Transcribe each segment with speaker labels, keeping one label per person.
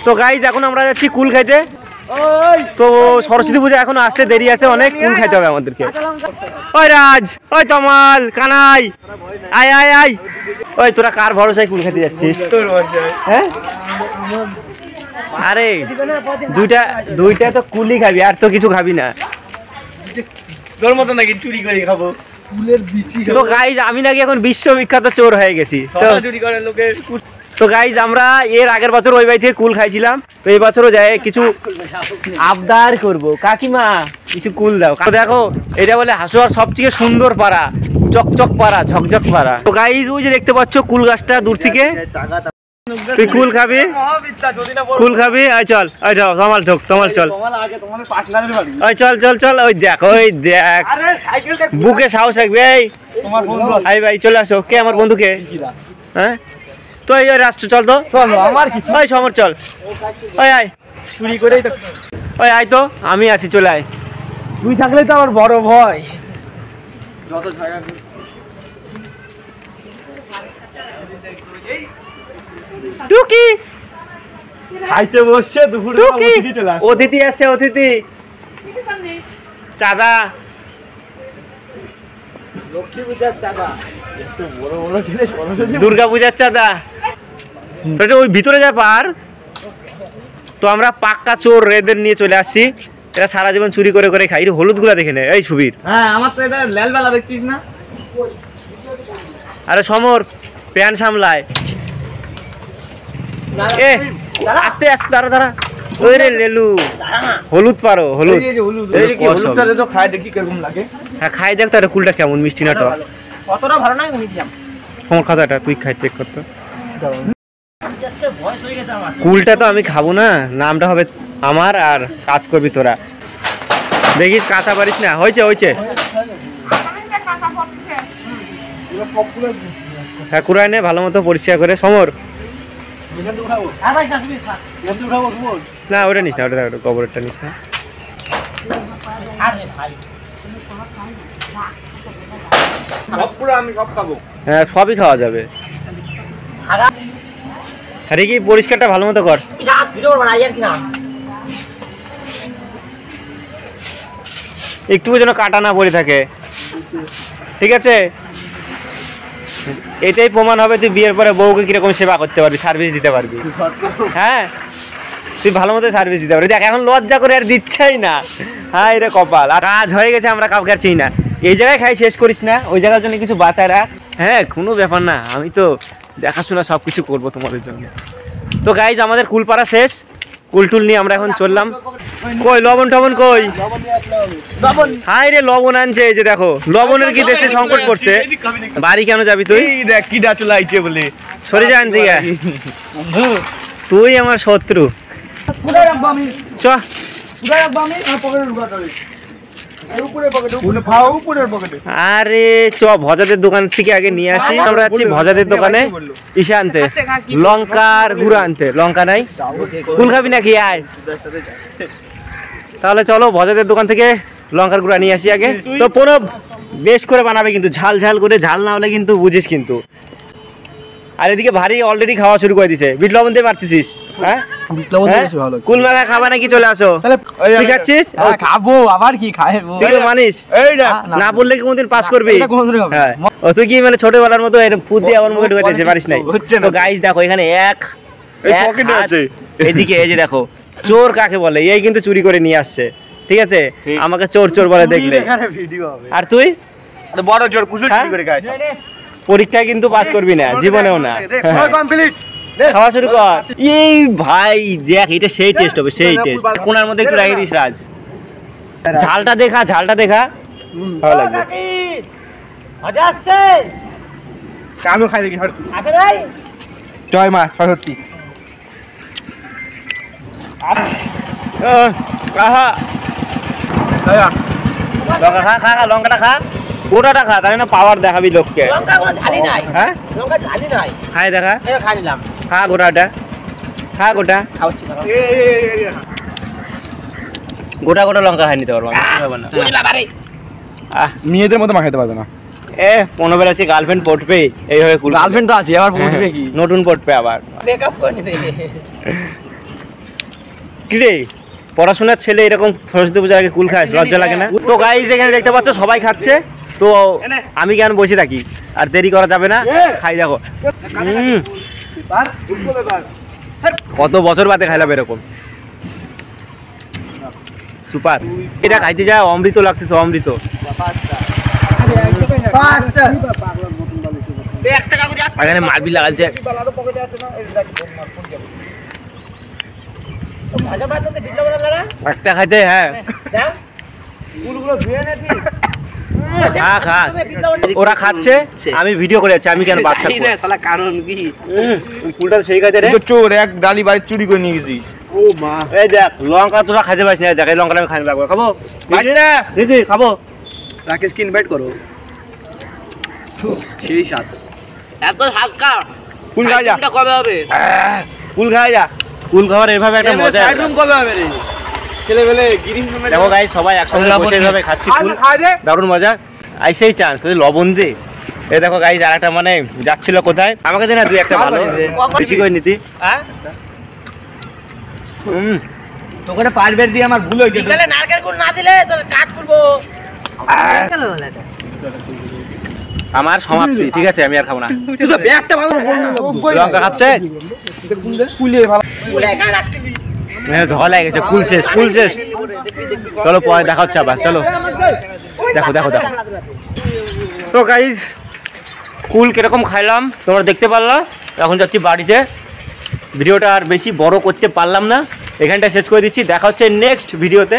Speaker 1: তো গাইজ এখন আমরা যাচ্ছি কুল খাইতে। তো সরস্বতী পূজা এখনো আসতে দেরি আছে অনেক, কুল খাইতে হবে আমাদেরকে। ওই রাজ, ওই তমাল, কানাই, আয় আয় আয়। ওই তোরা কার ভরসায় কুল খাইতে যাচ্ছিস? হ্যাঁ আরে দুইটা তো কুলই খাবি, আর তো কিছু খাবি না।
Speaker 2: তোর মতো নাকি চুরি করে খাবো কুলের বিচি?
Speaker 1: তো গাইজ আমি নাকি এখন বিশ্ববিখ্যাত চোর হয়ে গেছি। তো গাইজ আমরা এর আগের বছর ওই বাড়ি থেকে কুল খাইছিলাম, তো এই বছরও যাই কিছু আবদার করব। কাকিমা কিছু কুল দাও। দেখো এটা বলে হাসুয়ার সবথেকে সুন্দর পাড়া, চকচক পাড়া, ঝকঝক পাড়া। তো গাইজ ওই যে দেখতে পাচ্ছ কুল গাছটা দূর থেকে। তুই কুল খাবি? কুল খাবি? আয় চল, আয় যাও, তোমাল ঢোক, তোমাল চল, ওই চল চল চল। ওই দেখ, ওই দেখ, বুকে সাহস রাখবে। এই আই ভাই চলে আসো। কে আমার বন্ধু? কে? হ্যাঁ তো এই রাষ্ট্র চল তো, ওই সমর চল, ওই আয় চুরি করেই তো, ওই আয় তো, আমি আছি, চলে আয়।
Speaker 2: তুই থাকলে তো আমার বড় ভয়।
Speaker 1: টুকি
Speaker 2: খাইতে বসছে দুপুরে,
Speaker 1: অতিথি আছে, অতিথি। চাঁদা,
Speaker 2: লক্ষ্মী পূজার চাঁদা, একটু বড় বড় ছেলে সরস্বতী
Speaker 1: দুর্গা পূজার চাঁদা। তো ওই ভিতরে যা পার। তো আমরা পাক্কা চোর এদের নিয়ে চলে আসছি। এরা সারা জীবন চুরি করে করে খাই। হলুদ গুলা দেখে নে, এই সুবীর।
Speaker 2: হ্যাঁ আমার তো এটা লাল বেলা দেখছিস না?
Speaker 1: আরে সমর প্যান সামলায়। এ আস্তে আস্তে, দাঁড়া দাঁড়া। ওই রে লেলু, হলুদ পারো, হলুদ।
Speaker 2: হলুদটা তো খাই দেখি কেমন লাগে।
Speaker 1: হ্যাঁ খাই দেখ তো, কুলটা কেমন, মিষ্টি না টক?
Speaker 2: কতটা ভালো না মিডিয়াম।
Speaker 1: তোমার খাতাটা তুই খাই চেক করতো। কুলটা তো আমি খাবো না, নামটা হবে আমার, আর কাজ করবি তোরা। দেখিস কাঁচা পারিস না। হয়েছে হয়েছে, হ্যাঁ কুড়াই নে ভালো মতো পরিষ্কার করে। সমর না ওটা নিস না, ওটা গোবরটা নিস না। হ্যাঁ সবই খাওয়া যাবে। আরে কি পরিষ্কারটা ভালো মতো কর। একটু যেন কাটা না পড়ে থাকে, ঠিক আছে? এটাই প্রমাণ হবে তুই বিয়ের পরে বউকে কিরকম সেবা করতে পারবি, সার্ভিস দিতে পারবি। হ্যাঁ তুই ভালো মতো সার্ভিস দিতে পারবি। দেখ এখন লজ্জা করে আর দিচ্ছাই না। হ্যাঁ এটা কপাল। আর কাজ হয়ে গেছে, আমরা কাউকে আর চিনি না। এই জায়গায় খাই শেষ করিস না, ওই জায়গার জন্য কিছু বাঁচায় রাখ। হ্যাঁ কোনো ব্যাপার না, আমি তো দেখাশোনা সব কিছু করবো তোমাদের জন্য। তো গাইজ আমাদের কুলপাড়া শেষ, কুলটুল নিয়ে আমরা এখন চললাম। কই লবণ টবণ কই? হাই রে লবণ আনছে, এই যে দেখো। লবণের কি দেশে সংকট পড়ছে? বাড়ি কেন যাবি তুই?
Speaker 2: দেখ কি ডা চলে আইছে বলে।
Speaker 1: সরে যান দিকে, তুই আমার শত্রু। চ আরে চ ভজাদের দোকান থেকে আগে নিয়ে আসি। আমরা যাচ্ছি ভজাদের দোকানে ইসে আনতে, লঙ্কার গুঁড়া আনতে। লঙ্কা নাই, কুল খাবি নাকি? আয় তাহলে চলো ভজাদের দোকান থেকে লঙ্কার গুঁড়া নিয়ে আসি আগে। তো প্রণব বেশ করে বানাবে কিন্তু, ঝাল ঝাল করে, ঝাল না হলে কিন্তু বুঝিস কিন্তু। আর এদিকে ভারী অলরেডি খাওয়া শুরু করে দিছে। বিট লবণ দিয়ে মারতেছিস? হ্যাঁ কুল মাখা খাবা নাকি? চলে আসো। তুই খাচ্ছিস?
Speaker 2: খাবো, আবার কি খাবো?
Speaker 1: তুই মানিস না বললে কি কোনদিন পাস করবি? হ্যাঁ তুই কি মানে ছোটবেলার মতো ফুট দিয়ে আমার মুখে ঢুকাইতেছে পারিস নাই? তো গাইস দেখো এখানে এক পকেটে আছে, এদিকে এই যে দেখো চোর কাকে বলে, এই কিন্তু চুরি করে নিয়ে আসছে। ঠিক আছে, আমাকে চোর চোর বলে দেখলে। আর তুই
Speaker 2: বড় চোর, কুসুর চুরি করে খাস।
Speaker 1: পরীক্ষায় কিন্তু পাস করবি না, জীবনেও না। খাওয়া শুরু কর। এই ভাই দেখ, এটা সেই টেস্ট হবে, সেই টেস্ট। কোনার মধ্যে একটু রেখে দিস রাজ। ঝালটা দেখা, ঝালটা দেখা, ভালো লাগবে।
Speaker 2: আমি খাই দেখি জয় মা সরস্বতী।
Speaker 1: লঙ্কা খা, খা, লঙ্কাটা খা, গোটাটা খা, তাই না পাওয়ার দেখাবি লোককে। হ্যাঁ খাই দেখা, খা গোটাটা, খা গোটা। গোটা গোটা লঙ্কা খাই নিতে পারবো
Speaker 2: মেয়েদের মতো মাখাইতে পারবে না।
Speaker 1: এ 15 আছে গার্লফ্রেন্ড পড়বে, এইভাবে
Speaker 2: গার্লফ্রেন্ড তো আছে, আবার পড়বে কি?
Speaker 1: নতুন পড়বে আবার। কিরে পড়াশোনার ছেলে এরকম সরস্বতী পূজার আগে কুল খায়, লজ্জা লাগে না? তো গাইস এখানে দেখতে পাচ্ছ সবাই খাচ্ছে, তো আমি কেন বসে থাকি? আর দেরি করা যাবে না, খাই দেখো। কত বছর বাদে খাইলাম এরকম, সুপার। এটা খাইতে যায় অমৃত লাগতেছে, অমৃত। এখানে মারবি লাগাচ্ছে একটা খাইতে। হ্যাঁ খা, ওরা খাচ্ছে আমি ভিডিও করে যাচ্ছি, আমি কেন বাদ থাকবো?
Speaker 2: কারণ কি
Speaker 1: ফুলটা সেই খাইতে রে
Speaker 2: চোর, এক ডালি বাড়ি চুরি করে নিয়ে গেছিস।
Speaker 1: ও মা, এই দেখ লঙ্কা তোরা খাইতে পারিস না, দেখ এই লঙ্কাটা আমি খাই লাগবো, খাবো দিদি খাবো।
Speaker 2: রাকেশকে ইনভাইট করো, সেই সাথ এত হালকা। কুল খাই যা, কবে হবে?
Speaker 1: কুল খাই যা, কুল খাওয়ার এভাবে একটা মজা।
Speaker 2: কবে হবে রে ছেলেবেলে গিরিং?
Speaker 1: দেখো গাই সবাই একসঙ্গে বসে এইভাবে খাচ্ছি কুল, দারুণ মজা। আইসেই চান্স ওই লবণ দে। এই দেখো গাইস আর একটা মানে যাচ্ছিল কোথায়, আমাকে দে না দুই একটা ভালো বেশি করে নিতি।
Speaker 2: তোকে পারবের দিয়ে আমার ভুল হয়েছে। বিকালে নারকেল কুল না দিলে তোর কাট করবো।
Speaker 1: আমার সমাপ্তি, ঠিক আছে আমি আর খাবো না।
Speaker 2: তুই তো ব্যাগটা ভালো
Speaker 1: লঙ্কা খাচ্ছে
Speaker 2: কুলে ভালো
Speaker 1: ধোয়া লাগে গেছে, কুল শেষ, কুল শেষ। চলো পরে দেখা হচ্ছে আবার, চলো দেখো দেখো দেখো। তো গাইজ কুল কিরকম খাইলাম তোমরা দেখতে পারলা। এখন যাচ্ছি বাড়িতে, ভিডিওটা আর বেশি বড় করতে পারলাম না, এখানটা শেষ করে দিচ্ছি। দেখা হচ্ছে নেক্সট ভিডিওতে।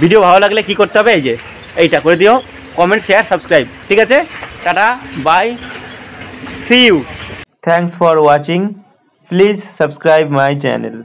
Speaker 1: ভিডিও ভালো লাগলে কি করতে হবে, এই যে এইটা করে দিও, কমেন্ট শেয়ার সাবস্ক্রাইব, ঠিক আছে? Tata bye, see you, thanks for watching, please subscribe my channel.